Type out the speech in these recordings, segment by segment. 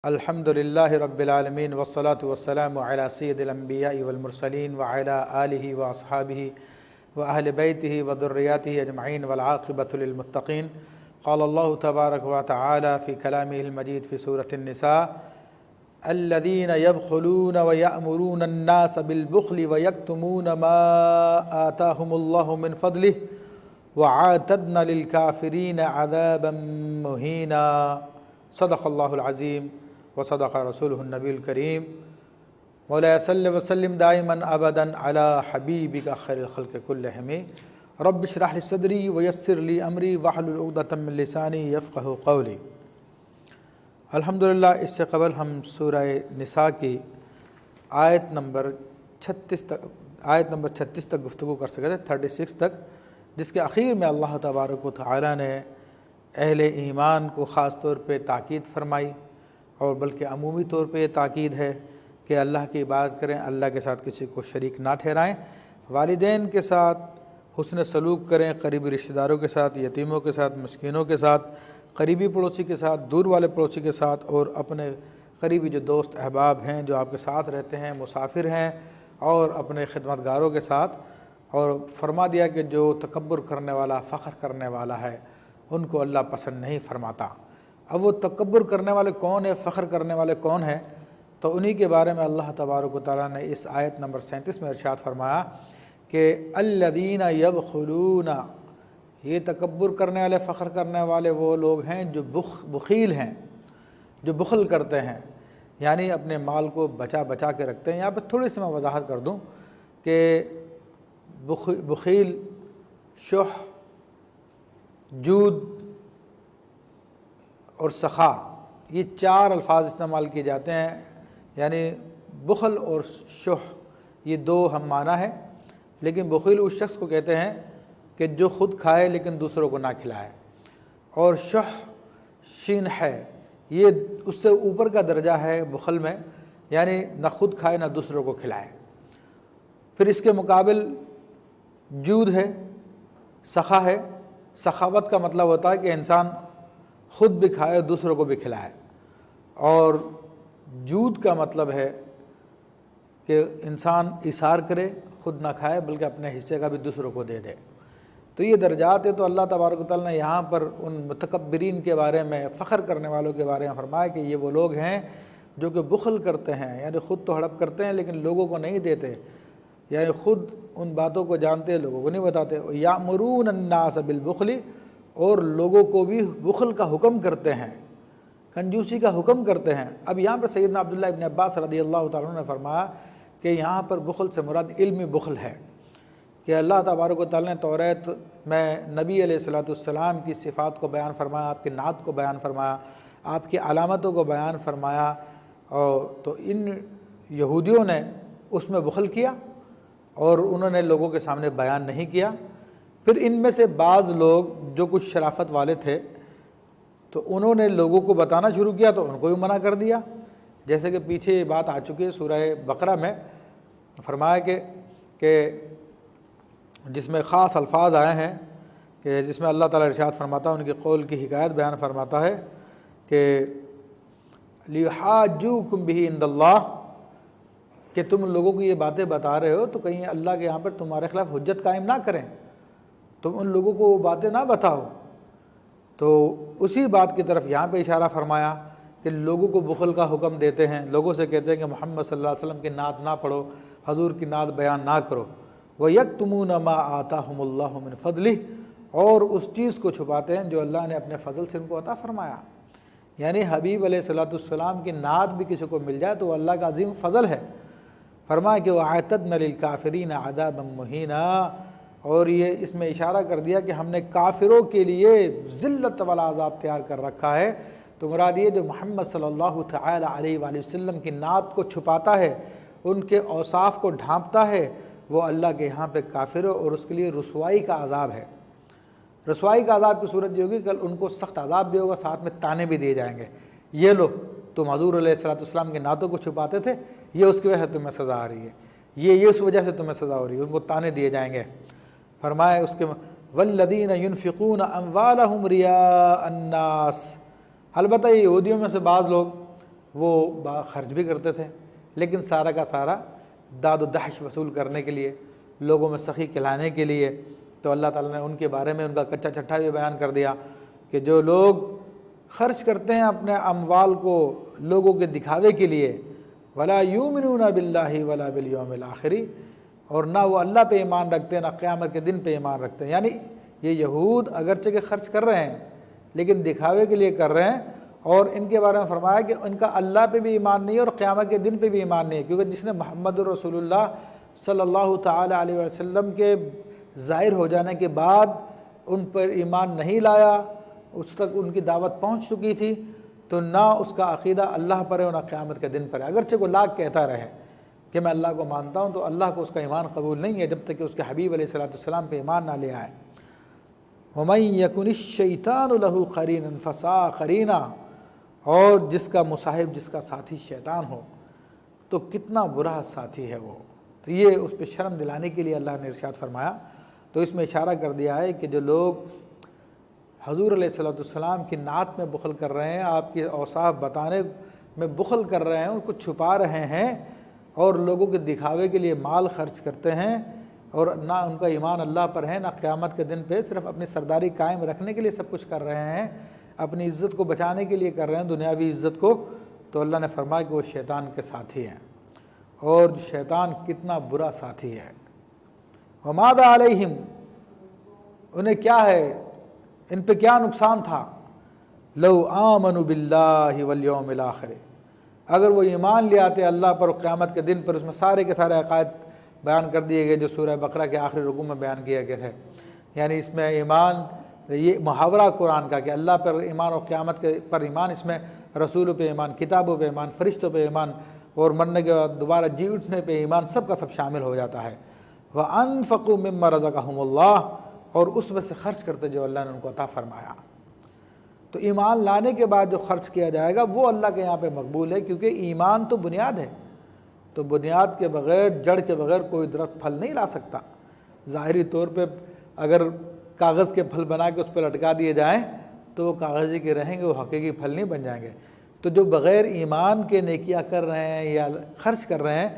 الحمد للہ رب العالمین والصلاة والسلام علی سید الانبیاء والمرسلین وعلی آلہ واصحابہ واہل بیتہ وذریاتہ اجمعین والعاقبۃ للمتقین۔ قال اللہ تبارک وتعالی فی کلامہ المجید فی سورۃ النساء الذین یبخلون ویأمرون الناس بالبخل ویکتمون ما آتاہم اللہ من فضلہ وأعتدنا للکافرین عذابا مہینا۔ صدق اللہ العظیم وصدق رسولہ النبی الکریم۔ مولا صلی وسلم دائما ابدا علی حبیبک خیر الخلق کلہم۔ رب اشرح لی صدری ویسر لی امری واحلل عقدۃ من لسانی یفقہوا قولی۔ الحمدللہ اس سے قبل ہم سورہ نساء کی آیت نمبر 36 تک گفتگو کر سکے تھے، 36 تک، جس کے اخیر میں اللہ تبارک و تعالی نے اہل ایمان کو خاص طور پہ تاکید فرمائی، اور بلکہ عمومی طور پہ یہ تاکید ہے کہ اللہ کی عبادت کریں، اللہ کے ساتھ کسی کو شریک نہ ٹھہرائیں، والدین کے ساتھ حسن سلوک کریں، قریبی رشتہ داروں کے ساتھ، یتیموں کے ساتھ، مسکینوں کے ساتھ، قریبی پڑوسی کے ساتھ، دور والے پڑوسی کے ساتھ، اور اپنے قریبی جو دوست احباب ہیں جو آپ کے ساتھ رہتے ہیں، مسافر ہیں، اور اپنے خدمتگاروں کے ساتھ۔ اور فرما دیا کہ جو تکبر کرنے والا، فخر کرنے والا ہے، ان کو اللہ پسند نہیں فرماتا۔ اب وہ تکبر کرنے والے کون ہیں، فخر کرنے والے کون ہیں؟ تو انہی کے بارے میں اللہ تبارک و تعالیٰ نے اس آیت نمبر 37 میں ارشاد فرمایا کہ الذین یبخلون، یہ تکبر کرنے والے، فخر کرنے والے وہ لوگ ہیں جو بخیل ہیں، جو بخل کرتے ہیں، یعنی اپنے مال کو بچا بچا کے رکھتے ہیں۔ یہاں پہ تھوڑی سی میں وضاحت کر دوں کہ بخیل، شح، جود اور سخا، یہ 4 الفاظ استعمال کیے جاتے ہیں، یعنی بخل اور شح یہ 2 ہم معنی ہے، لیکن بخیل اس شخص کو کہتے ہیں کہ جو خود کھائے لیکن دوسروں کو نہ کھلائے، اور شح شین ہے، یہ اس سے اوپر کا درجہ ہے بخل میں، یعنی نہ خود کھائے نہ دوسروں کو کھلائے۔ پھر اس کے مقابل جود ہے، سخا ہے۔ سخاوت کا مطلب ہوتا ہے کہ انسان خود بھی کھائے دوسروں کو بھی کھلائے، اور جود کا مطلب ہے کہ انسان ایثار کرے، خود نہ کھائے بلکہ اپنے حصے کا بھی دوسروں کو دے دے۔ تو یہ درجات ہے۔ تو اللہ تبارک و تعالیٰ نے یہاں پر ان متکبرین کے بارے میں، فخر کرنے والوں کے بارے میں فرمایا کہ یہ وہ لوگ ہیں جو کہ بخل کرتے ہیں، یعنی خود تو ہڑپ کرتے ہیں لیکن لوگوں کو نہیں دیتے، یعنی خود ان باتوں کو جانتے لوگوں کو نہیں بتاتے۔ یامرون الناس بالبخل، اور لوگوں کو بھی بخل کا حکم کرتے ہیں، کنجوسی کا حکم کرتے ہیں۔ اب یہاں پر سیدنا عبداللہ ابن عباس رضی اللہ تعالیٰ عنہ نے فرمایا کہ یہاں پر بخل سے مراد علمی بخل ہے، کہ اللہ تبارک و تعالیٰ نے توریت میں نبی علیہ الصلوۃ والسلام کی صفات کو بیان فرمایا، آپ کی نعت کو بیان فرمایا، آپ کی علامتوں کو بیان فرمایا، اور تو ان یہودیوں نے اس میں بخل کیا اور انہوں نے لوگوں کے سامنے بیان نہیں کیا۔ پھر ان میں سے بعض لوگ جو کچھ شرافت والے تھے تو انہوں نے لوگوں کو بتانا شروع کیا تو ان کو بھی منع کر دیا، جیسے کہ پیچھے یہ بات آ چکی ہے سورہ بقرہ میں، فرمایا کہ جس میں خاص الفاظ آئے ہیں کہ جس میں اللہ تعالیٰ ارشاد فرماتا ہے، ان کے قول کی حکایت بیان فرماتا ہے کہ لِيُحَاجُّوكُمْ بِهِ عِندَ اللَّهِ، کہ تم لوگوں کو یہ باتیں بتا رہے ہو تو کہیں اللہ کے یہاں پر تمہارے خلاف حجت قائم نہ کریں، تم ان لوگوں کو وہ باتیں نہ بتاؤ۔ تو اسی بات کی طرف یہاں پہ اشارہ فرمایا کہ لوگوں کو بخل کا حکم دیتے ہیں، لوگوں سے کہتے ہیں کہ محمد صلی اللہ علیہ وسلم کی نعت نہ پڑھو، حضور کی نعت بیان نہ کرو۔ وَيَكْتُمُونَ مَا آتَاهُمُ اللَّهُ مِنْ فَضْلِهِ، اور اس چیز کو چھپاتے ہیں جو اللہ نے اپنے فضل سے ان کو عطا فرمایا۔ یعنی حبیب علیہ الصلوۃ والسلام کی نعت بھی کسی کو مل جائے تو وہ اللہ کا عظیم فضل ہے۔ فرمایا کہ وَأَعْتَدْنَا لِلْكَافِرِينَ عَذَابًا مُهِينًا، اور یہ اس میں اشارہ کر دیا کہ ہم نے کافروں کے لیے ذلت والا عذاب تیار کر رکھا ہے۔ تو مراد یہ جو محمد صلی اللہ تعالی علیہ وآلہ وسلم کی نعت کو چھپاتا ہے، ان کے اوصاف کو ڈھانپتا ہے، وہ اللہ کے یہاں پہ کافر ہو، اور اس کے لیے رسوائی کا عذاب ہے۔ رسوائی کا عذاب کی صورت یہ ہوگی کل ان کو سخت عذاب بھی ہوگا، ساتھ میں تانے بھی دیے جائیں گے، یہ لو تم حضور علیہ الصلوۃ والسلام کی نعتوں کو چھپاتے تھے، یہ اس کی وجہ سے تمہیں سزا آ رہی ہے، یہ اس وجہ سے تمہیں سزا ہو رہی ہے، ان کو تانے دیے جائیں گے۔ فرمایا اس کے والذین ینفقون اموالہم رئاء الناس، البتہ یہ یہودیوں میں سے بعض لوگ وہ خرچ بھی کرتے تھے، لیکن سارا کا سارا داد و دہش وصول کرنے کے لیے، لوگوں میں سخی کھلانے کے لیے۔ تو اللہ تعالیٰ نے ان کے بارے میں ان کا کچا چٹھا بھی بیان کر دیا کہ جو لوگ خرچ کرتے ہیں اپنے اموال کو لوگوں کے دکھاوے کے لیے، ولا یؤمنون باللہ ولا بالیوم الآخر، اور نہ وہ اللہ پہ ایمان رکھتے ہیں، نہ قیامت کے دن پہ ایمان رکھتے ہیں۔ یعنی یہ یہود اگرچہ کہ خرچ کر رہے ہیں لیکن دکھاوے کے لیے کر رہے ہیں، اور ان کے بارے میں فرمایا کہ ان کا اللہ پہ بھی ایمان نہیں ہے اور قیامت کے دن پہ بھی ایمان نہیں ہے، کیونکہ جس نے محمد رسول اللہ صلی اللہ تعالی علیہ وسلم کے ظاہر ہو جانے کے بعد ان پر ایمان نہیں لایا، اس تک ان کی دعوت پہنچ چکی تھی، تو نہ اس کا عقیدہ اللہ پر ہے اور نہ قیامت کے دن پر ہے۔ اگرچہ وہ لاکھ کہتا رہے کہ میں اللہ کو مانتا ہوں، تو اللہ کو اس کا ایمان قبول نہیں ہے جب تک کہ اس کے حبیب علیہ السلام پہ ایمان نہ لے آئے۔ وَمَن يَكُنِ الشَّيْطَانُ لَهُ قَرِينًا فَسَاءَ قَرِينًا، اور جس کا مصاحب، جس کا ساتھی شیطان ہو تو کتنا برا ساتھی ہے وہ۔ تو یہ اس پہ شرم دلانے کے لیے اللہ نے ارشاد فرمایا۔ تو اس میں اشارہ کر دیا ہے کہ جو لوگ حضور علیہ السلام کی نعت میں بخل کر رہے ہیں، آپ کے اوصاف بتانے میں بخل کر رہے ہیں، ان کو چھپا رہے ہیں اور لوگوں کے دکھاوے کے لیے مال خرچ کرتے ہیں، اور نہ ان کا ایمان اللہ پر ہے نہ قیامت کے دن پہ، صرف اپنی سرداری قائم رکھنے کے لیے سب کچھ کر رہے ہیں، اپنی عزت کو بچانے کے لیے کر رہے ہیں، دنیاوی عزت کو، تو اللہ نے فرمایا کہ وہ شیطان کے ساتھی ہیں، اور شیطان کتنا برا ساتھی ہے۔ وَمَاذَا عَلَيْهِمْ، انہیں کیا ہے، ان پہ کیا نقصان تھا، لَوْ آمَنُوا بِاللَّهِ وَالْيَوْمِ الْآخِرِ، اگر وہ ایمان لے آتے اللہ پر اور قیامت کے دن پر۔ اس میں سارے کے سارے عقائد بیان کر دیے گئے جو سورہ بقرہ کے آخری رکوع میں بیان کیے گئے تھے۔ یعنی اس میں ایمان، یہ محاورہ قرآن کا کہ اللہ پر ایمان اور قیامت کے پر ایمان، اس میں رسولوں پہ ایمان، کتابوں پہ ایمان، فرشتوں پہ ایمان، اور مرنے کے بعد دوبارہ جی اٹھنے پہ ایمان، سب کا سب شامل ہو جاتا ہے۔ وَأَنفَقُوا مِمَّا رَزَقَهُمُ اللَّهُ، اور اس میں سے خرچ کرتے جو اللہ نے ان کو عطا فرمایا۔ تو ایمان لانے کے بعد جو خرچ کیا جائے گا وہ اللہ کے یہاں پہ مقبول ہے، کیونکہ ایمان تو بنیاد ہے، تو بنیاد کے بغیر، جڑ کے بغیر کوئی درخت پھل نہیں لا سکتا۔ ظاہری طور پہ اگر کاغذ کے پھل بنا کے اس پہ لٹکا دیے جائیں تو وہ کاغذی کے رہیں گے، وہ حقیقی پھل نہیں بن جائیں گے۔ تو جو بغیر ایمان کے نیکیاں کر رہے ہیں یا خرچ کر رہے ہیں،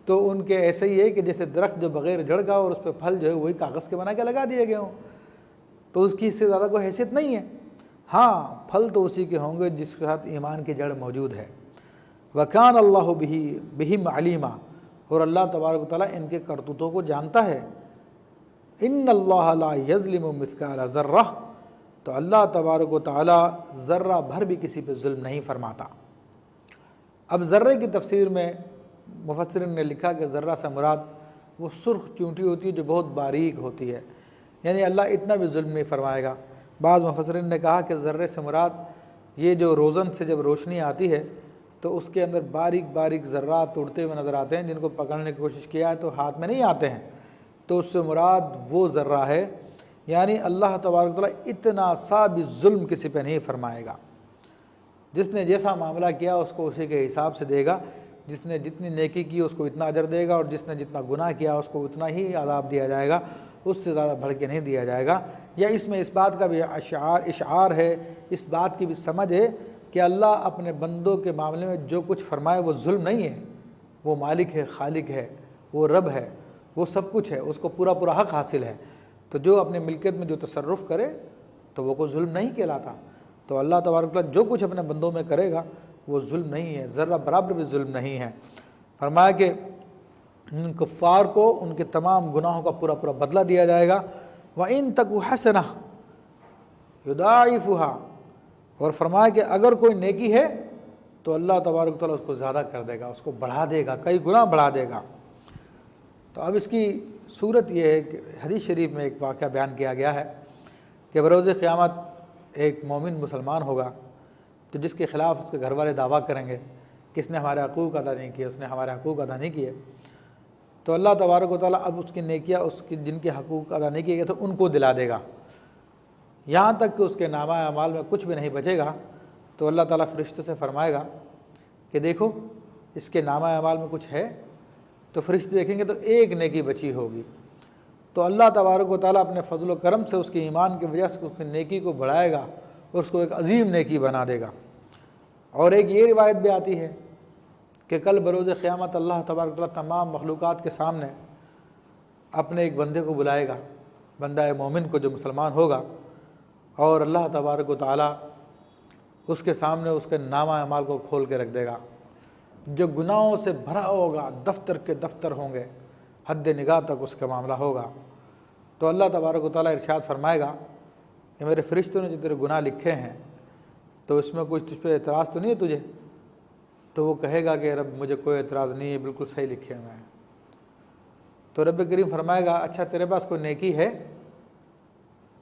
تو ان کے ایسے ہی ہے کہ جیسے درخت جو بغیر جڑ کا اور اس پہ پھل جو ہے وہی کاغذ کے بنا کے لگا دیے گئے ہوں، تو اس کی اس سے زیادہ کوئی حیثیت نہیں ہے۔ ہاں، پھل تو اسی کے ہوں گے جس کے ساتھ ایمان کی جڑ موجود ہے۔ وَكَانَ اللَّهُ بِهِمْ عَلِيمًا، اور اللہ تبارک و تعالیٰ ان کے کرتوتوں کو جانتا ہے۔ إِنَّ اللَّهَ لَا يَظْلِمُ مِثْقَالَ ذَرَّةٍ، تو اللہ تبارک و تعالیٰ ذرہ بھر بھی کسی پہ ظلم نہیں فرماتا۔ اب ذرے کی تفسیر میں مفسرین نے لکھا کہ ذرہ سے مراد وہ سرخ چونٹی ہوتی ہے جو بہت باریک ہوتی ہے، یعنی اللہ اتنا بھی ظلم نہیں فرمائے گا۔ بعض مفسرین نے کہا کہ ذرے سے مراد یہ جو روزن سے جب روشنی آتی ہے تو اس کے اندر باریک باریک ذرات اڑتے ہوئے نظر آتے ہیں، جن کو پکڑنے کی کوشش کیا ہے تو ہاتھ میں نہیں آتے ہیں، تو اس سے مراد وہ ذرہ ہے۔ یعنی اللہ تبارک و تعالیٰ اتنا سا بھی ظلم کسی پہ نہیں فرمائے گا، جس نے جیسا معاملہ کیا اس کو اسی کے حساب سے دے گا، جس نے جتنی نیکی کی اس کو اتنا اجر دے گا، اور جس نے جتنا گناہ کیا اس کو اتنا ہی عذاب دیا جائے گا، اس سے زیادہ بڑھ کے نہیں دیا جائے گا۔ یا اس میں اس بات کا بھی اشعار ہے، اس بات کی بھی سمجھ ہے کہ اللہ اپنے بندوں کے معاملے میں جو کچھ فرمائے وہ ظلم نہیں ہے، وہ مالک ہے، خالق ہے، وہ رب ہے، وہ سب کچھ ہے، اس کو پورا پورا حق حاصل ہے۔ تو جو اپنے ملکیت میں جو تصرف کرے تو وہ کوئی ظلم نہیں کہلاتا۔ تو اللہ تبارک و تعالیٰ جو کچھ اپنے بندوں میں کرے گا وہ ظلم نہیں ہے، ذرہ برابر بھی ظلم نہیں ہے۔ فرمایا کہ ان کفار کو ان کے تمام گناہوں کا پورا پورا بدلہ دیا جائے گا۔ وَإِن تَكُ حَسَنَةٌ يُضَاعِفُهَا، اور فرمایا کہ اگر کوئی نیکی ہے تو اللہ تبارک و تعالیٰ اس کو زیادہ کر دے گا، اس کو بڑھا دے گا، کئی گنا بڑھا دے گا۔ تو اب اس کی صورت یہ ہے کہ حدیث شریف میں ایک واقعہ بیان کیا گیا ہے کہ بروز قیامت ایک مومن مسلمان ہوگا تو جس کے خلاف اس کے گھر والے دعویٰ کریں گے کہ اس نے ہمارے حقوق ادا نہیں کیے، اس نے ہمارے حقوق ادا نہیں کیے، تو اللہ تبارک و تعالیٰ اب اس کی نیکیاں، اس کی جن کے حقوق ادا نہیں کیے گئے تو ان کو دلا دے گا، یہاں تک کہ اس کے نامہ اعمال میں کچھ بھی نہیں بچے گا۔ تو اللہ تعالیٰ فرشتوں سے فرمائے گا کہ دیکھو اس کے نامہ اعمال میں کچھ ہے، تو فرشتے دیکھیں گے تو ایک نیکی بچی ہوگی، تو اللہ تبارک و تعالیٰ اپنے فضل و کرم سے اس کے ایمان کی وجہ سے اس کی نیکی کو بڑھائے گا اور اس کو ایک عظیم نیکی بنا دے گا۔ اور ایک یہ روایت بھی آتی ہے کہ کل بروز قیامت اللہ تبارک و تعالیٰ تمام مخلوقات کے سامنے اپنے ایک بندے کو بلائے گا، بندہ مومن کو جو مسلمان ہوگا، اور اللہ تبارک و تعالیٰ اس کے سامنے اس کے نامہ اعمال کو کھول کے رکھ دے گا، جو گناہوں سے بھرا ہوگا، دفتر کے دفتر ہوں گے، حد نگاہ تک اس کا معاملہ ہوگا۔ تو اللہ تبارک و تعالیٰ ارشاد فرمائے گا کہ میرے فرشتوں نے جو تیرے گناہ لکھے ہیں تو اس میں کچھ تجھ پہ اعتراض تو نہیں ہے تجھے؟ تو وہ کہے گا کہ رب مجھے کوئی اعتراض نہیں ہے، بالکل صحیح لکھے ہوئے ہیں۔ تو رب کریم فرمائے گا اچھا تیرے پاس کوئی نیکی ہے؟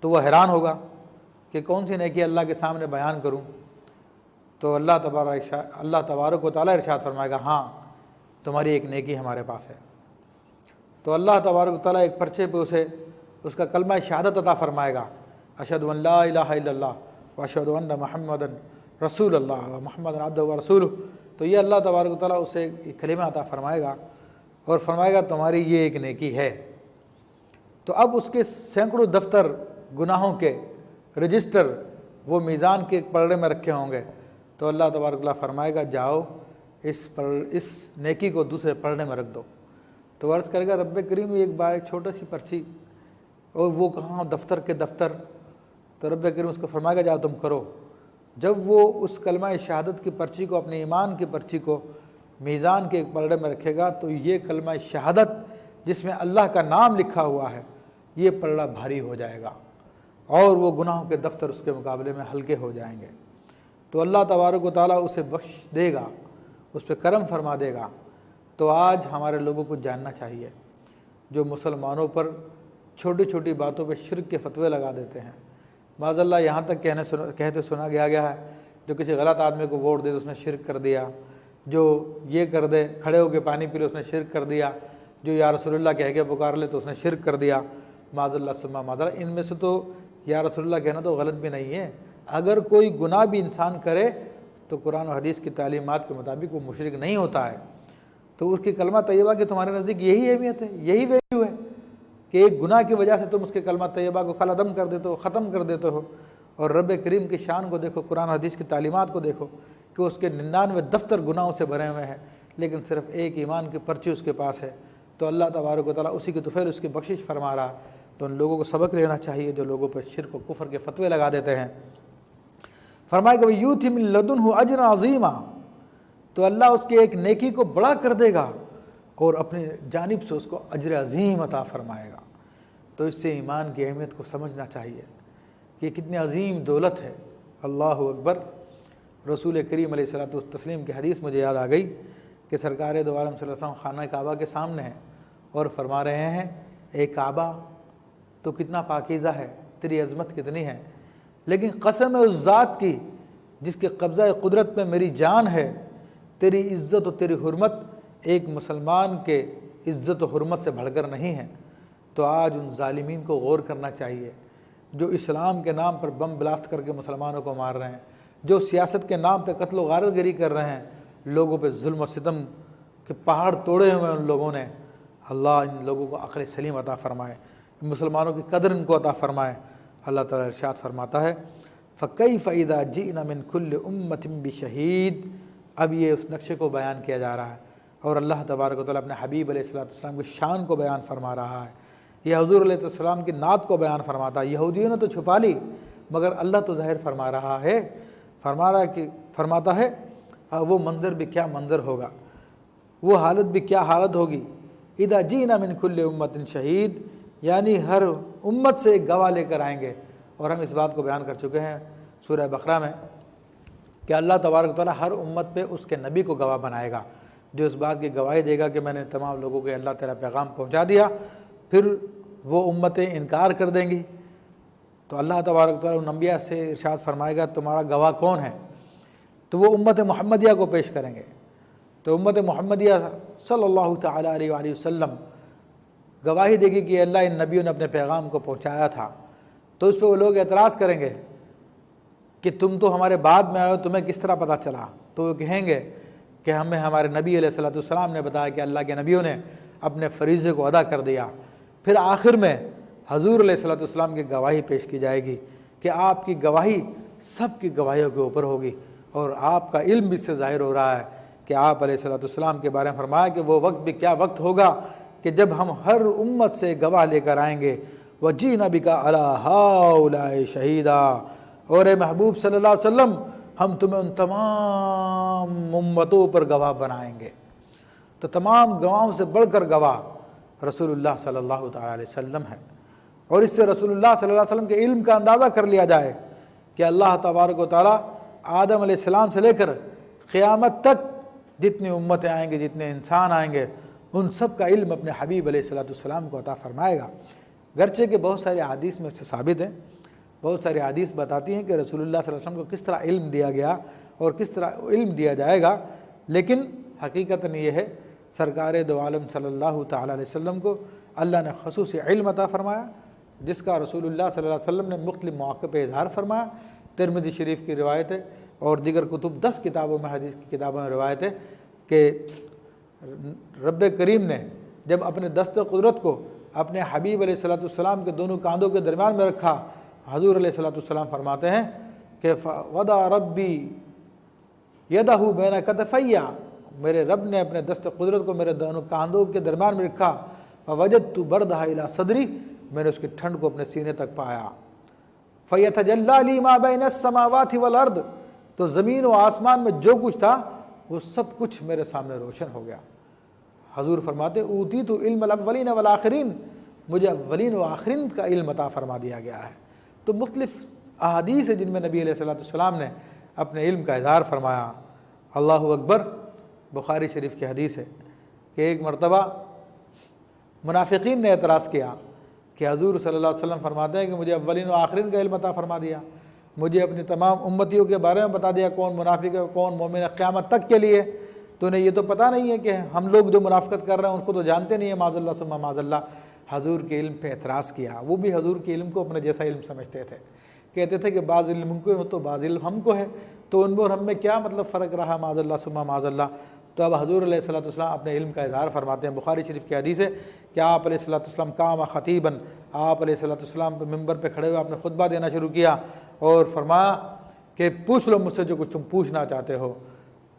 تو وہ حیران ہوگا کہ کون سی نیکی اللہ کے سامنے بیان کروں؟ تو اللہ تبارک و تعالیٰ ارشاد فرمائے گا ہاں تمہاری ایک نیکی ہمارے پاس ہے۔ تو اللہ تبارک و تعالیٰ ایک پرچے پہ اسے اس کا کلمہ شہادت عطا فرمائے گا، اشہد ان لا الہ الا اللہ واشہد ان محمد رسول اللہ و محمد عبدہ و رسولہ۔ تو یہ اللہ تبارک و تعالیٰ اسے ایک کلمہ عطا فرمائے گا اور فرمائے گا تمہاری یہ ایک نیکی ہے۔ تو اب اس کے سینکڑوں دفتر گناہوں کے رجسٹر وہ میزان کے ایک پلڑے میں رکھے ہوں گے۔ تو اللہ تبارک و تعالیٰ فرمائے گا جاؤ اس نیکی کو دوسرے پلڑے میں رکھ دو۔ تو عرض کرے گا رب کریم ایک بار ایک چھوٹی سی پرچی، اور وہ کہاں دفتر کے دفتر؟ تو رب کریم اس کو فرمائے گا جاؤ تم کرو۔ جب وہ اس کلمہ شہادت کی پرچی کو، اپنے ایمان کی پرچی کو میزان کے ایک پلڑے میں رکھے گا تو یہ کلمہ شہادت جس میں اللہ کا نام لکھا ہوا ہے یہ پلڑا بھاری ہو جائے گا اور وہ گناہوں کے دفتر اس کے مقابلے میں ہلکے ہو جائیں گے۔ تو اللہ تبارک و تعالیٰ اسے بخش دے گا، اس پہ کرم فرما دے گا۔ تو آج ہمارے لوگوں کو جاننا چاہیے جو مسلمانوں پر چھوٹی چھوٹی باتوں پہ شرک کے فتوے لگا دیتے ہیں، معاذ اللہ یہاں تک کہتے سنا گیا ہے جو کسی غلط آدمی کو ووٹ دے تو اس نے شرک کر دیا، جو یہ کر دے کھڑے ہو کے پانی پی لے اس نے شرک کر دیا، جو یا رسول اللہ کہہ کے پکار لے تو اس نے شرک کر دیا، معاذ اللہ ثم معاذ اللہ۔ ان میں سے تو یا رسول اللہ کہنا تو غلط بھی نہیں ہے، اگر کوئی گناہ بھی انسان کرے تو قرآن و حدیث کی تعلیمات کے مطابق وہ مشرک نہیں ہوتا ہے۔ تو اس کی کلمہ طیبہ کی تمہارے نزدیک یہی اہمیت ہے، یہی ویلیو ہے کہ ایک گناہ کی وجہ سے تم اس کے کلمہ طیبہ کو قلعدم کر دیتے ہو، ختم کر دیتے ہو۔ اور رب کریم کی شان کو دیکھو، قرآن و حدیث کی تعلیمات کو دیکھو کہ اس کے 99 دفتر گناہوں سے بھرے ہوئے ہیں لیکن صرف ایک ایمان کی پرچی اس کے پاس ہے۔ تو اللہ تبارک و تعالیٰ اسی کی طفیل اس کی بخشش فرما رہا۔ تو ان لوگوں کو سبق لینا چاہیے جو لوگوں پر شرک و کفر کے فتوے لگا دیتے ہیں۔ فرمائے کہ یؤتی من لدنہ اجرا عظیما، تو اللہ اس کی ایک نیکی کو بڑا کر دے گا اور اپنی جانب سے اس کو اجر عظیم عطا فرمائے گا۔ تو اس سے ایمان کی اہمیت کو سمجھنا چاہیے کہ یہ کتنی عظیم دولت ہے۔ اللہ اکبر۔ رسول کریم علیہ الصلوۃ والتسلیم کی حدیث مجھے یاد آ گئی کہ سرکار دو عالم صلی اللہ علیہ وسلم خانہ کعبہ کے سامنے ہیں اور فرما رہے ہیں اے کعبہ تو کتنا پاکیزہ ہے، تیری عظمت کتنی ہے، لیکن قسم ہے اس ذات کی جس کے قبضہ قدرت میں میری جان ہے، تیری عزت و تیری حرمت ایک مسلمان کے عزت و حرمت سے بڑھ کر نہیں ہے۔ تو آج ان ظالمین کو غور کرنا چاہیے جو اسلام کے نام پر بم بلاسٹ کر کے مسلمانوں کو مار رہے ہیں، جو سیاست کے نام پہ قتل و غارت گری کر رہے ہیں، لوگوں پہ ظلم و ستم کے پہاڑ توڑے ہوئے ان لوگوں نے۔ اللہ ان لوگوں کو عقل سلیم عطا فرمائے، مسلمانوں کی قدر ان کو عطا فرمائے۔ اللہ تعالیٰ ارشاد فرماتا ہے فَكَيْفَ إِذَا جِئْنَا مِنْ كُلِّ أُمَّةٍ بِشَهِيدٍ۔ اب یہ اس نقشے کو بیان کیا جا رہا ہے اور اللہ تبارک و تعالیٰ اپنے حبیب علیہ السلام کی شان کو بیان فرما رہا ہے، یہ حضور علیہ السلام کی نعت کو بیان فرماتا ہے۔ یہودیوں نے تو چھپا لی مگر اللہ تو ظاہر فرما رہا ہے، فرماتا ہے وہ منظر بھی کیا منظر ہوگا، وہ حالت بھی کیا حالت ہوگی۔ اذا جئنا من کل امت شہید، یعنی ہر امت سے ایک گواہ لے کر آئیں گے۔ اور ہم اس بات کو بیان کر چکے ہیں سورہ بقرہ میں کہ اللہ تبارک و تعالیٰ ہر امت پہ اس کے نبی کو گواہ بنائے گا جو اس بات کی گواہی دے گا کہ میں نے تمام لوگوں کو اللہ تعالیٰ پیغام پہنچا دیا۔ پھر وہ امتیں انکار کر دیں گی تو اللہ تبارک و تعالیٰ ان انبیاء سے ارشاد فرمائے گا تمہارا گواہ کون ہے؟ تو وہ امت محمدیہ کو پیش کریں گے۔ تو امت محمدیہ صلی اللہ تعالیٰ علیہ وآلہ وسلم گواہی دے گی کہ اللہ ان نبیوں نے اپنے پیغام کو پہنچایا تھا۔ تو اس پہ وہ لوگ اعتراض کریں گے کہ تم تو ہمارے بعد میں آئے ہو، تمہیں کس طرح پتہ چلا؟ تو وہ کہیں گے کہ ہمیں ہمارے نبی علیہ الصلوۃ والسلام نے بتایا کہ اللہ کے نبیوں نے اپنے فریضے کو ادا کر دیا۔ پھر آخر میں حضور علیہ الصلوۃ والسلام کی گواہی پیش کی جائے گی کہ آپ کی گواہی سب کی گواہیوں کے اوپر ہوگی اور آپ کا علم بھی اس سے ظاہر ہو رہا ہے کہ آپ علیہ الصلوۃ والسلام کے بارے میں فرمایا کہ وہ وقت بھی کیا وقت ہوگا کہ جب ہم ہر امت سے گواہ لے کر آئیں گے، وَجِئْنَا بِكَ عَلَىٰ هَٰؤُلَاءِ شَهِيدًا، اور اے محبوب صلی اللہ علیہ وسلم ہم تمہیں ان تمام امتوں پر گواہ بنائیں گے۔ تو تمام گواہوں سے بڑھ کر گواہ رسول اللہ صلی اللہ تعالیٰ علیہ وسلم ہے، اور اس سے رسول اللہ صلی اللہ علیہ وسلم کے علم کا اندازہ کر لیا جائے کہ اللہ تبارک و تعالیٰ آدم علیہ السلام سے لے کر قیامت تک جتنی امتیں آئیں گے، جتنے انسان آئیں گے، ان سب کا علم اپنے حبیب علیہ السلام کو عطا فرمائے گا۔ گرچہ کہ بہت سارے حدیث میں اس سے ثابت ہیں، بہت ساری حدیث بتاتی ہیں کہ رسول اللہ صلی اللہ علیہ وسلم کو کس طرح علم دیا گیا اور کس طرح علم دیا جائے گا، لیکن حقیقتاً یہ ہے سرکار دو عالم صلی اللہ تعالیٰ علیہ وسلم کو اللہ نے خصوصی علم عطا فرمایا، جس کا رسول اللہ صلی اللہ علیہ وسلم نے مختلف مواقع پہ اظہار فرمایا۔ ترمذی شریف کی روایت ہے اور دیگر کتب 10 کتابوں میں، حدیث کی کتابوں میں روایت ہے کہ رب کریم نے جب اپنے دست قدرت کو اپنے حبیب علیہ السلام کے دونوں کاندھوں کے درمیان میں رکھا، حضور علیہ السلام فرماتے ہیں کہ وَضَعَ رَبِّي يَدَهُ بَيْنَ كَتَفَيَّ، میرے رب نے اپنے دست قدرت کو میرے دونوں کاندھوں کے درمیان میں رکھا، فَوَجَدْتُ بَرْدَهَ إِلَىٰ صَدْرِي، میں نے اس کی ٹھنڈ کو اپنے سینے تک پایا۔ فَيَتَجَلَّىٰ لِي مَا بَيْنَ السَّمَاوَاتِ وَالْأَرْضِ، تو زمین و آسمان میں جو کچھ تھا وہ سب کچھ میرے سامنے روشن ہو گیا۔ حضور فرماتے اوتیت علم الاولین والآخرین، مجھے اولین و آخرین کا علم عطا فرما دیا گیا ہے۔ تو مختلف احادیث ہیں جن میں نبی علیہ السلام نے اپنے علم کا اظہار فرمایا۔ اللہ اکبر۔ بخاری شریف کی حدیث ہے کہ ایک مرتبہ منافقین نے اعتراض کیا کہ حضور صلی اللہ علیہ وسلم فرماتے ہیں کہ مجھے اولین و آخرین کا علم عطا فرما دیا، مجھے اپنی تمام امتیوں کے بارے میں بتا دیا کون منافق ہے کون مومن ہے قیامت تک کے لیے، تو انہیں یہ تو پتہ نہیں ہے کہ ہم لوگ جو منافقت کر رہے ہیں ان کو تو جانتے نہیں ہیں، معاذ اللہ ثم معاذ اللہ۔ حضور کے علم پہ اعتراض کیا، وہ بھی حضور کے علم کو اپنے جیسا علم سمجھتے تھے، کہتے تھے کہ بعض علم ان کو ہو تو بعض علم ہم کو ہے، تو ان میں اور ہم میں کیا مطلب فرق رہا، معاذ اللہ ثم معاذ اللہ۔ تو اب حضور علیہ السلام اپنے علم کا اظہار فرماتے ہیں۔ بخاری شریف کی حدیث ہے کہ آپ علیہ السلام قام خطیباً، آپ علیہ السلام پہ ممبر پہ کھڑے ہوئے آپ نے خطبہ دینا شروع کیا اور فرمایا کہ پوچھ لو مجھ سے جو کچھ تم پوچھنا چاہتے ہو،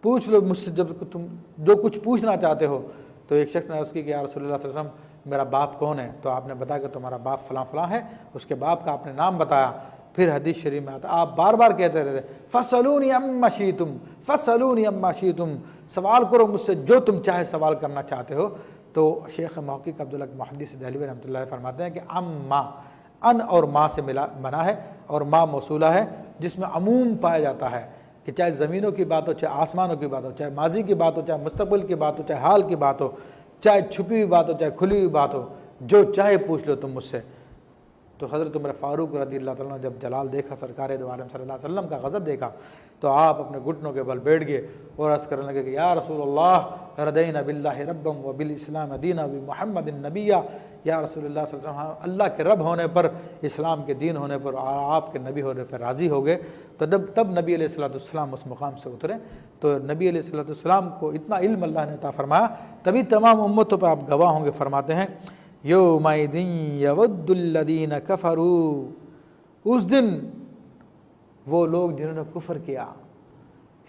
پوچھ لو مجھ سے جب تم جو کچھ پوچھنا چاہتے ہو۔ تو ایک شخص نے عرض کی کہ یا رسول اللہ صلی اللہ علیہ وسلم میرا باپ کون ہے؟ تو آپ نے بتایا کہ تمہارا باپ فلاں فلاں ہے، اس کے باپ کا آپ نے نام بتایا۔ پھر حدیث شریف میں آتا آپ بار بار کہتے رہتے فَاسْأَلُونِي عَمَّا شِئْتُمْ فَاسْأَلُونِي عَمَّا شِئْتُمْ، سوال کرو مجھ سے جو تم چاہے سوال کرنا چاہتے ہو۔ تو شیخ محقق عبداللہ محدث دہلوی رحمۃ اللہ فرماتے ہیں کہ عَمَّا، ان اور ماں سے بنا ہے اور ماں موصولہ ہے جس میں عموم پایا جاتا ہے کہ چاہے زمینوں کی بات ہو، چاہے آسمانوں کی بات ہو، چاہے ماضی کی بات ہو، چاہے مستقبل کی بات ہو، چاہے حال کی بات ہو، چاہے چھپی ہوئی بات ہو، چاہے کھلی ہوئی بات ہو، جو چاہے پوچھ لو تم مجھ سے۔ تو حضرت عمر فاروق رضی اللہ تعالیٰ نے جب جلال دیکھا، سرکار دو عالم صلی اللہ علیہ وسلم کا غضب دیکھا، تو آپ اپنے گھٹنوں کے بل بیٹھ گئے اور عرض کرنے لگے کہ یا رسول اللہ رضینا باللہ ربا وبالاسلام دینا وبمحمد نبیا، یا رسول اللہ صلی اللہ علیہ وسلم اللہ کے رب ہونے پر، اسلام کے دین ہونے پر، آپ کے نبی ہونے پر راضی ہو گئے۔ تو تب نبی علیہ السلام اس مقام سے اترے۔ تو نبی علیہ السلام کو اتنا علم اللہ نے عطا فرمایا، تبھی تمام امتوں پہ آپ گواہ ہوں گے۔ فرماتے ہیں یومئذ یود الذین کفروا، اس دن وہ لوگ جنہوں نے کفر کیا،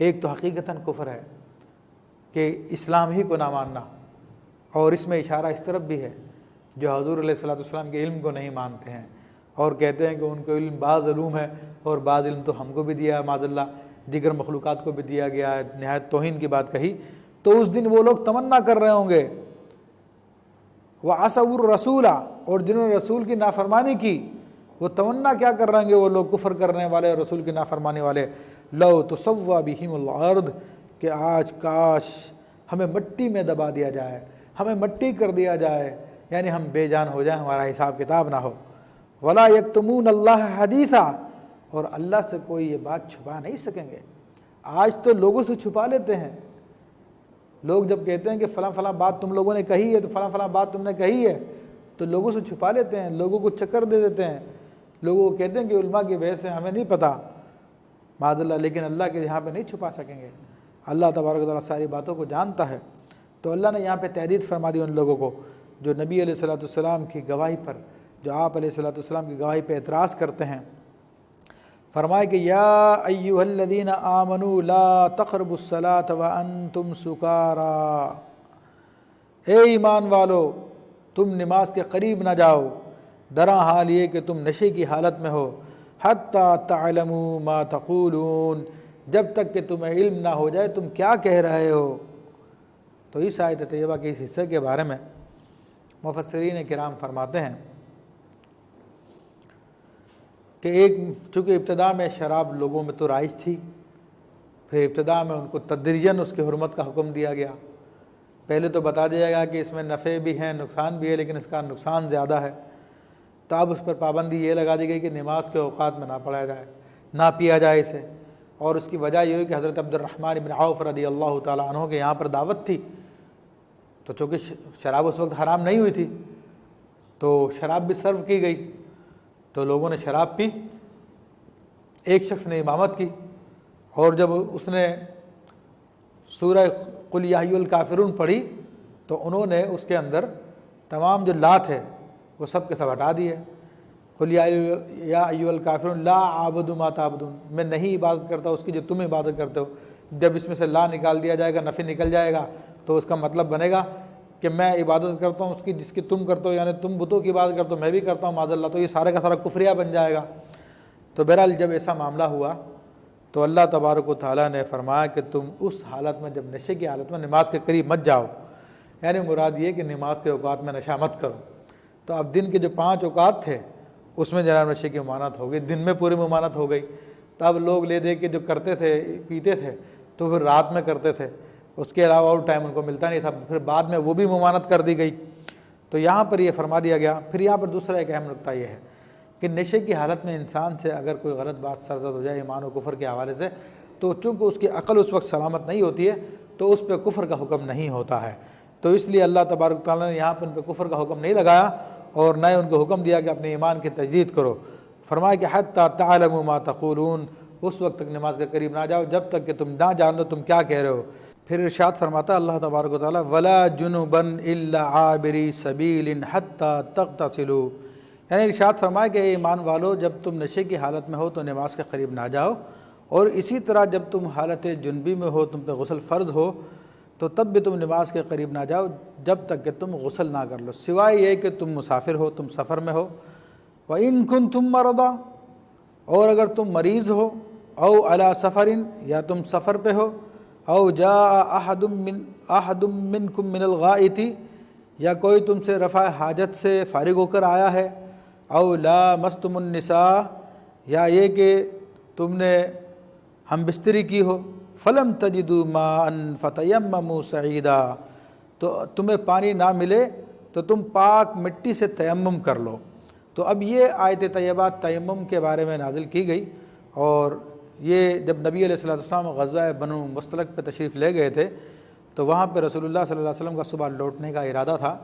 ایک تو حقیقتاً کفر ہے کہ اسلام ہی کو نہ ماننا، اور اس میں اشارہ اس طرف بھی ہے جو حضور علیہ السلام کے علم کو نہیں مانتے ہیں اور کہتے ہیں کہ ان کو علم بعض علوم ہے اور بعض علم تو ہم کو بھی دیا ہے، معاذ اللہ دیگر مخلوقات کو بھی دیا گیا ہے، نہایت توہین کی بات کہی۔ تو اس دن وہ لوگ تمنا کر رہے ہوں گے وَعَصَوُا الرَّسُولَ، اور جنہوں نے رسول کی نافرمانی کی وہ تمنا کیا کر رہے ہیں گے، وہ لوگ کفر کرنے والے اور رسول کی نافرمانی والے، لَوْ تُسَوَّىٰ بِهِمُ الْأَرْضُ، کہ آج کاش ہمیں مٹی میں دبا دیا جائے، ہمیں مٹی کر دیا جائے، یعنی ہم بے جان ہو جائیں، ہمارا حساب کتاب نہ ہو۔ وَلَا يَكْتُمُونَ اللَّهَ حَدِيثًا، اور اللہ سے کوئی یہ بات چھپا نہیں سکیں گے۔ آج تو لوگوں سے چھپا لیتے ہیں، لوگ جب کہتے ہیں کہ فلاں فلاں بات تم لوگوں نے کہی ہے تو فلاں فلاں بات تم نے کہی ہے، تو لوگوں سے چھپا لیتے ہیں، لوگوں کو چکر دے دیتے ہیں، لوگوں کو کہتے ہیں کہ علماء کی وجہ سے ہمیں نہیں پتہ، معاذ اللہ، لیکن اللہ کے یہاں پہ نہیں چھپا سکیں گے۔ اللہ تبارک و تعالیٰ ساری باتوں کو جانتا ہے۔ تو اللہ نے یہاں پہ تحدید فرما دی ان لوگوں کو جو نبی علیہ السلام کی گواہی پر، جو آپ علیہ السلام کی گواہی پہ اعتراض کرتے ہیں۔ فرمائے کہ یا ایھا الذین آمنوا لا تقربوا الصلاۃ وانتم سکارا، اے ایمان والو تم نماز کے قریب نہ جاؤ درا حال یہ کہ تم نشے کی حالت میں ہو، حتی تعلموا ما تقولون، جب تک کہ تمہیں علم نہ ہو جائے تم کیا کہہ رہے ہو۔ تو اس آیت طیبہ کے اس حصے کے بارے میں مفسرین کرام فرماتے ہیں کہ چونکہ ابتدا میں شراب لوگوں میں تو رائج تھی، پھر ابتدا میں ان کو تدریجاً اس کی حرمت کا حکم دیا گیا۔ پہلے تو بتا دیا گیا کہ اس میں نفع بھی ہیں نقصان بھی ہے، لیکن اس کا نقصان زیادہ ہے، تو اب اس پر پابندی یہ لگا دی گئی کہ نماز کے اوقات میں نہ پڑھا جائے، نہ پیا جائے اسے۔ اور اس کی وجہ یہ ہوئی کہ حضرت عبد الرحمن بن عوف رضی اللہ تعالیٰ عنہ کے یہاں پر دعوت تھی، تو چونکہ شراب اس وقت حرام نہیں ہوئی تھی تو شراب بھی سرو کی گئی، تو لوگوں نے شراب پی۔ ایک شخص نے امامت کی، اور جب اس نے سورہ قل یا ایھا الکافرون پڑھی تو انہوں نے اس کے اندر تمام جو لا تھے وہ سب کے سب ہٹا دیے۔ قل یا ایھا الکافرون لا اعبد ما تعبدون، میں نہیں عبادت کرتا اس کی جو تم عبادت کرتے ہو۔ جب اس میں سے لا نکال دیا جائے گا، نفی نکل جائے گا، تو اس کا مطلب بنے گا کہ میں عبادت کرتا ہوں اس کی جس کی تم کرتے ہو، یعنی تم بتوں کی عبادت کرتے ہو میں بھی کرتا ہوں معاذ اللہ، تو یہ سارے کا سارا کفریہ بن جائے گا۔ تو بہرحال جب ایسا معاملہ ہوا تو اللہ تبارک و تعالیٰ نے فرمایا کہ تم اس حالت میں، جب نشے کی حالت میں نماز کے قریب مت جاؤ، یعنی مراد یہ کہ نماز کے اوقات میں نشہ مت کرو۔ تو اب دن کے جو 5 اوقات تھے اس میں جناب نشے کی ممانعت ہو گئی، دن میں پوری ممانعت ہو گئی۔ تو اب لوگ لے دے کے جو کرتے تھے پیتے تھے تو پھر رات میں کرتے تھے، اس کے علاوہ اور ٹائم ان کو ملتا نہیں تھا، پھر بعد میں وہ بھی ممانعت کر دی گئی۔ تو یہاں پر یہ فرما دیا گیا۔ پھر یہاں پر دوسرا ایک اہم نقطہ یہ ہے کہ نشے کی حالت میں انسان سے اگر کوئی غلط بات سرزد ہو جائے ایمان و کفر کے حوالے سے، تو چونکہ اس کی عقل اس وقت سلامت نہیں ہوتی ہے تو اس پہ کفر کا حکم نہیں ہوتا ہے، تو اس لیے اللہ تبارک تعالیٰ نے یہاں پر ان پہ کفر کا حکم نہیں لگایا، اور نہ ان کو حکم دیا کہ اپنے ایمان کی تجدید کرو۔ فرمایا کہ حتی تعلموا ما تقولون، اس وقت تک نماز کے قریب نہ جاؤ جب تک کہ تم نہ جان لو تم کیا کہہ رہے ہو۔ پھر ارشاد فرماتا اللہ تبارک و تعالیٰ ولا جنبا الا عابری سبیل حتی تغتسلوا، یعنی ارشاد فرمایا کہ ایمان والو جب تم نشے کی حالت میں ہو تو نماز کے قریب نہ جاؤ، اور اسی طرح جب تم حالت جنبی میں ہو، تم پہ غسل فرض ہو، تو تب بھی تم نماز کے قریب نہ جاؤ جب تک کہ تم غسل نہ کر لو، سوائے یہ کہ تم مسافر ہو، تم سفر میں ہو۔ وَإِن كُنتُم مَّرْضَىٰ، اور اگر تم مریض ہو، او علی سفر، یا تم سفر پہ ہو، او جاء احد منکم من الغائط، یا کوئی تم سے رفع حاجت سے فارغ ہو کر آیا ہے، او لامستم النساء، یا یہ کہ تم نے ہم بستری کی ہو، فلم تجدوا ماء فتیمموا صعیدا، تو تمہیں پانی نہ ملے تو تم پاک مٹی سے تیمم کر لو۔ تو اب یہ آیت طیبہ تیمم کے بارے میں نازل کی گئی، اور یہ جب نبی علیہ السلام غزوہ بنو مستلق پہ تشریف لے گئے تھے تو وہاں پہ رسول اللہ صلی اللہ علیہ وسلم کا صبح لوٹنے کا ارادہ تھا،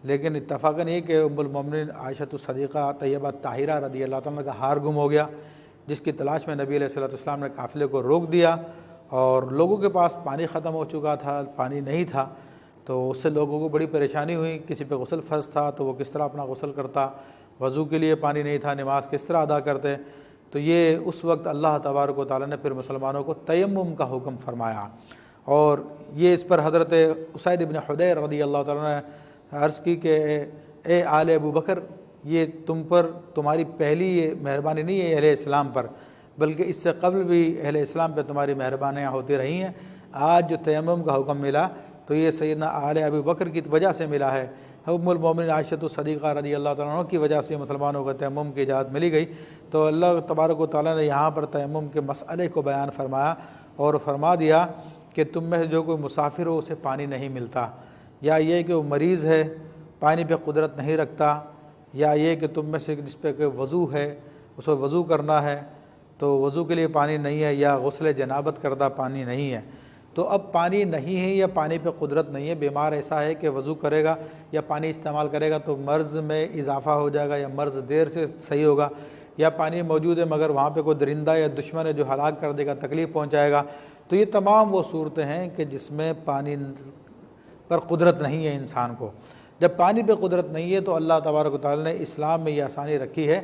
لیکن اتفاقاً یہ کہ ام المومنین عائشہ الصدیقہ طیبہ طاہرہ رضی اللہ تعالیٰ کا ہار گم ہو گیا، جس کی تلاش میں نبی علیہ السلام نے قافلے کو روک دیا، اور لوگوں کے پاس پانی ختم ہو چکا تھا، پانی نہیں تھا، تو اس سے لوگوں کو بڑی پریشانی ہوئی۔ کسی پہ غسل فرض تھا تو وہ کس طرح اپنا غسل کرتا، وضو کے لیے پانی نہیں تھا، نماز کس طرح ادا کرتے۔ تو یہ اس وقت اللہ تبارک و تعالیٰ نے پھر مسلمانوں کو تیمم کا حکم فرمایا، اور یہ اس پر حضرت اسید بن حدیر رضی اللہ تعالیٰ نے عرض کی کہ اے آل ابو بکر، یہ تم پر تمہاری پہلی یہ مہربانی نہیں ہے اہل اسلام پر، بلکہ اس سے قبل بھی اہل اسلام پہ تمہاری مہربانیاں ہوتی رہی ہیں۔ آج جو تیمم کا حکم ملا تو یہ سیدنا آل ابو بکر کی وجہ سے ملا ہے، ام المومنین عائشہ الصدیقہ رضی اللہ تعالیٰ عنہ کی وجہ سے مسلمانوں کو تیمم کی اجازت ملی گئی۔ تو اللہ تبارک و تعالیٰ نے یہاں پر تیمم کے مسئلے کو بیان فرمایا، اور فرما دیا کہ تم میں جو کوئی مسافر ہو اسے پانی نہیں ملتا، یا یہ کہ وہ مریض ہے پانی پہ قدرت نہیں رکھتا، یا یہ کہ تم میں سے جس پہ کوئی وضو ہے اس کو وضو کرنا ہے تو وضو کے لیے پانی نہیں ہے، یا غسل جنابت کردہ پانی نہیں ہے۔ تو اب پانی نہیں ہے یا پانی پہ قدرت نہیں ہے، بیمار ایسا ہے کہ وضو کرے گا یا پانی استعمال کرے گا تو مرض میں اضافہ ہو جائے گا، یا مرض دیر سے صحیح ہوگا، یا پانی موجود ہے مگر وہاں پہ کوئی درندہ یا دشمن ہے جو ہلاک کر دے گا، تکلیف پہنچائے گا۔ تو یہ تمام وہ صورتیں ہیں کہ جس میں پانی پر قدرت نہیں ہے انسان کو۔ جب پانی پہ قدرت نہیں ہے تو اللہ تبارک و تعالیٰ نے اسلام میں یہ آسانی رکھی ہے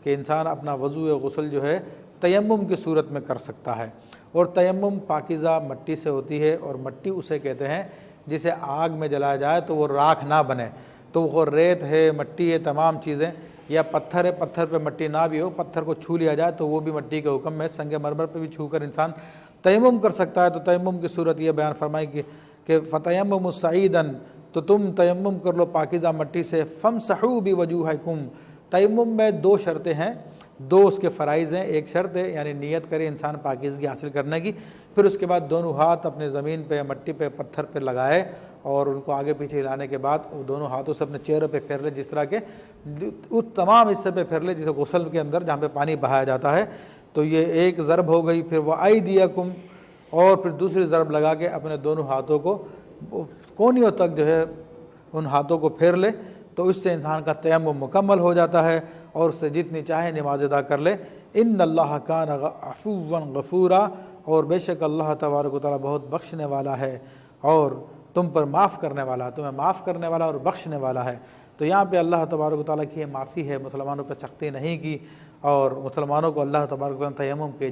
کہ انسان اپنا وضو غسل جو ہے تیمم کی صورت میں کر سکتا ہے۔ اور تیمم پاکیزہ مٹی سے ہوتی ہے، اور مٹی اسے کہتے ہیں جسے آگ میں جلایا جائے تو وہ راکھ نہ بنے، تو وہ ریت ہے، مٹی ہے، تمام چیزیں، یا پتھر ہے، پتھر پہ مٹی نہ بھی ہو، پتھر کو چھو لیا جائے تو وہ بھی مٹی کے حکم میں، سنگ مرمر پہ بھی چھو کر انسان تیمم کر سکتا ہے۔ تو تیمم کی صورت یہ بیان فرمائی کہ فتیمموا صعیدا، تو تم تیمم کر لو پاکیزہ مٹی سے، فامسحوا بوجوہکم، تیمم میں دو شرطیں ہیں، دو اس کے فرائض ہیں۔ ایک شرط ہے یعنی نیت کرے انسان پاکیزگی حاصل کرنے کی، پھر اس کے بعد دونوں ہاتھ اپنے زمین پہ، مٹی پہ، پتھر پہ لگائے اور ان کو آگے پیچھے ہلانے کے بعد وہ دونوں ہاتھوں سے اپنے چہرے پہ پھیر لے، جس طرح کے اس تمام حصے پہ پھیر لے جسے غسل کے اندر جہاں پہ پانی بہایا جاتا ہے۔ تو یہ ایک ضرب ہو گئی۔ پھر وَأَيْدِيَكُمْ، اور پھر دوسری ضرب لگا کے اپنے دونوں ہاتھوں کو کونیوں تک جو ہے ان ہاتھوں کو پھیر لے، تو اس سے انسان کا تیمم مکمل ہو جاتا ہے، اور اس سے جتنی چاہے نماز ادا کر لے۔ ان اللہ کان عفوا غفورا، اور بے شک اللہ تبارک و تعالیٰ بہت بخشنے والا ہے اور تم پر معاف کرنے والا، تمہیں معاف کرنے والا اور بخشنے والا ہے۔ تو یہاں پہ اللہ تبارک و تعالیٰ کی یہ معافی ہے، مسلمانوں پہ سختی نہیں کی، اور مسلمانوں کو اللہ تبارک و تعالیٰ نے تیمم کی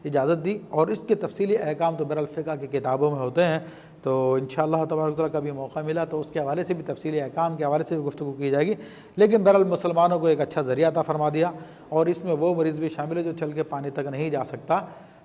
اجازت دی، اور اس کے تفصیلی احکام تو بہرحال فقہ کی کتابوں میں ہوتے ہیں۔ تو انشاءاللہ تبارک و تعالیٰ کبھی موقع ملا تو اس کے حوالے سے بھی تفصیلی احکام کے حوالے سے بھی گفتگو کی جائے گی، لیکن بہرحال مسلمانوں کو ایک اچھا ذریعہ عطا فرما دیا، اور اس میں وہ مریض بھی شامل ہے جو چل کے پانی تک نہیں جا سکتا،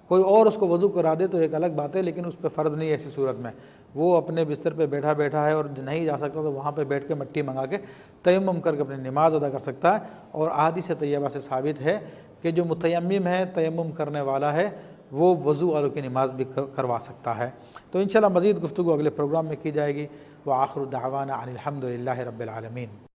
کوئی اور اس کو وضو کرا دے تو ایک الگ بات ہے، لیکن اس پہ فرض نہیں ہے ایسی صورت میں، وہ اپنے بستر پہ بیٹھا ہے اور نہیں جا سکتا تو وہاں پہ بیٹھ کے مٹی منگا کے تیمم کر کے اپنی نماز ادا کر سکتا ہے۔ اور احادیث طیبہ سے ثابت ہے کہ جو متیمم ہے، تیمم کرنے والا ہے، وہ وضو والوں کی نماز بھی کروا سکتا ہے۔ تو انشاءاللہ مزید گفتگو اگلے پروگرام میں کی جائے گی۔ وآخر دعوانا ان الحمد للہ رب العالمین۔